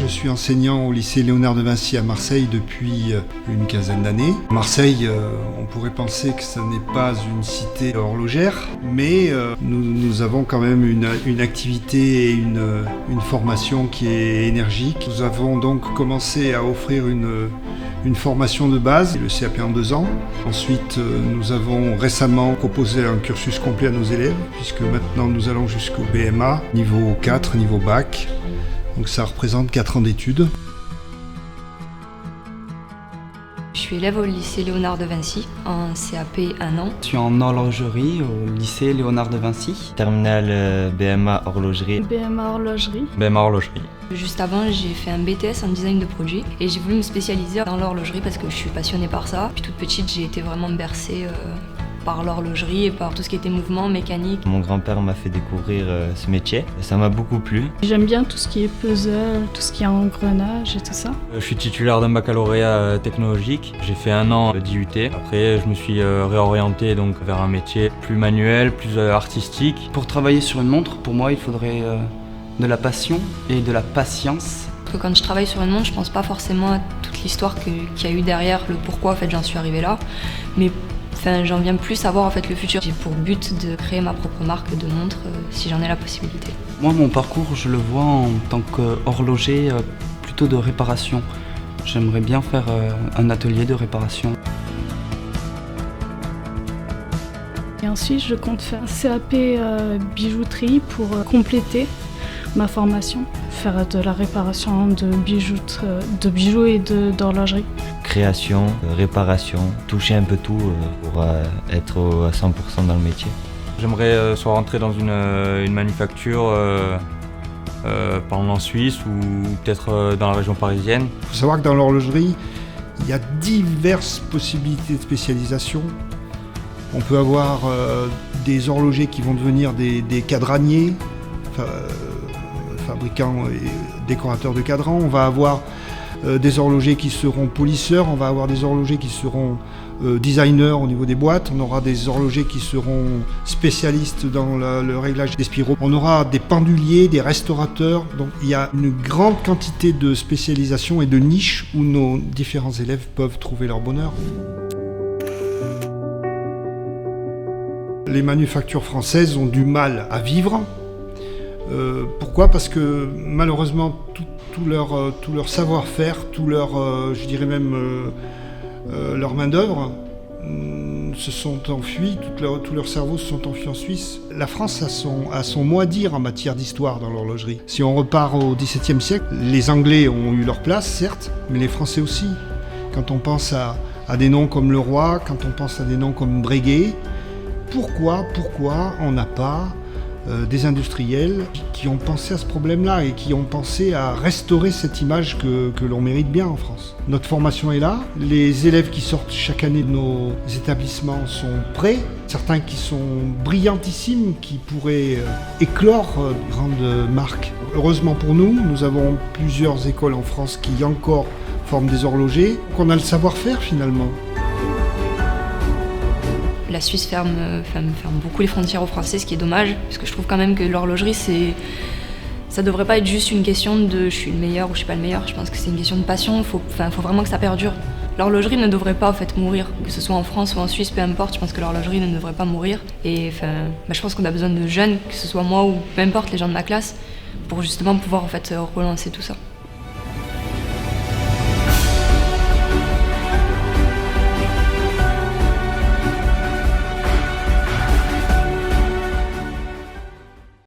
Je suis enseignant au lycée Léonard de Vinci à Marseille depuis une quinzaine d'années. Marseille, on pourrait penser que ce n'est pas une cité horlogère, mais nous avons quand même une activité et une formation qui est énergique. Nous avons donc commencé à offrir une formation de base, le CAP en 2 ans. Ensuite, nous avons récemment proposé un cursus complet à nos élèves, puisque maintenant nous allons jusqu'au BMA, niveau 4, niveau bac. Donc ça représente 4 ans d'études. Je suis élève au lycée Léonard de Vinci, en CAP 1 an. Je suis en horlogerie au lycée Léonard de Vinci. Terminale BMA horlogerie. BMA horlogerie. BMA horlogerie. Juste avant, j'ai fait un BTS en design de produits et j'ai voulu me spécialiser dans l'horlogerie parce que je suis passionnée par ça. Puis toute petite, j'ai été vraiment bercée par l'horlogerie et par tout ce qui était mouvement, mécanique. Mon grand-père m'a fait découvrir ce métier. Ça m'a beaucoup plu. J'aime bien tout ce qui est puzzle, tout ce qui est engrenage et tout ça. Je suis titulaire d'un baccalauréat technologique. J'ai fait 1 an d'IUT. Après, je me suis réorienté donc vers un métier plus manuel, plus artistique. Pour travailler sur une montre, pour moi, il faudrait de la passion et de la patience. Parce que quand je travaille sur une montre, je pense pas forcément à toute l'histoire qu'il y a eu derrière, le pourquoi en fait j'en suis arrivée là. Mais j'en viens plus à voir en fait le futur. J'ai pour but de créer ma propre marque de montre si j'en ai la possibilité. Moi, mon parcours, je le vois en tant qu'horloger plutôt de réparation. J'aimerais bien faire un atelier de réparation. Et ensuite, je compte faire un CAP bijouterie pour compléter ma formation, faire de la réparation de bijoux et d'horlogerie. Création, réparation, toucher un peu tout pour être à 100% dans le métier. J'aimerais soit rentrer dans une manufacture par exemple en Suisse ou peut-être dans la région parisienne. Il faut savoir que dans l'horlogerie, il y a diverses possibilités de spécialisation. On peut avoir des horlogers qui vont devenir des cadraniers, fabricants et décorateurs de cadrans. On va avoir des horlogers qui seront polisseurs, on va avoir des horlogers qui seront designers au niveau des boîtes, on aura des horlogers qui seront spécialistes dans le réglage des spiraux, on aura des penduliers, des restaurateurs, donc il y a une grande quantité de spécialisation et de niches où nos différents élèves peuvent trouver leur bonheur. Les manufactures françaises ont du mal à vivre. Pourquoi ? Parce que malheureusement tout leur savoir-faire, tout leur, je dirais même leur main-d'œuvre se sont enfuis, tout leur cerveau se sont enfuis en Suisse. La France a son mot à dire en matière d'histoire dans l'horlogerie. Si on repart au XVIIe siècle, les Anglais ont eu leur place, certes, mais les Français aussi. Quand on pense à des noms comme Leroy, quand on pense à des noms comme Breguet, pourquoi on n'a pas des industriels qui ont pensé à ce problème-là et qui ont pensé à restaurer cette image que l'on mérite bien en France. Notre formation est là, les élèves qui sortent chaque année de nos établissements sont prêts, certains qui sont brillantissimes, qui pourraient éclore de grandes marques. Heureusement pour nous, nous avons plusieurs écoles en France qui encore forment des horlogers, qu'on a le savoir-faire finalement. La Suisse ferme beaucoup les frontières aux Français, ce qui est dommage, parce que je trouve quand même que l'horlogerie, ça devrait pas être juste une question de je suis le meilleur ou je suis pas le meilleur. Je pense que c'est une question de passion, faut vraiment que ça perdure. L'horlogerie ne devrait pas en fait mourir, que ce soit en France ou en Suisse, peu importe, je pense que l'horlogerie ne devrait pas mourir. Et je pense qu'on a besoin de jeunes, que ce soit moi ou peu importe les gens de ma classe, pour justement pouvoir en fait relancer tout ça.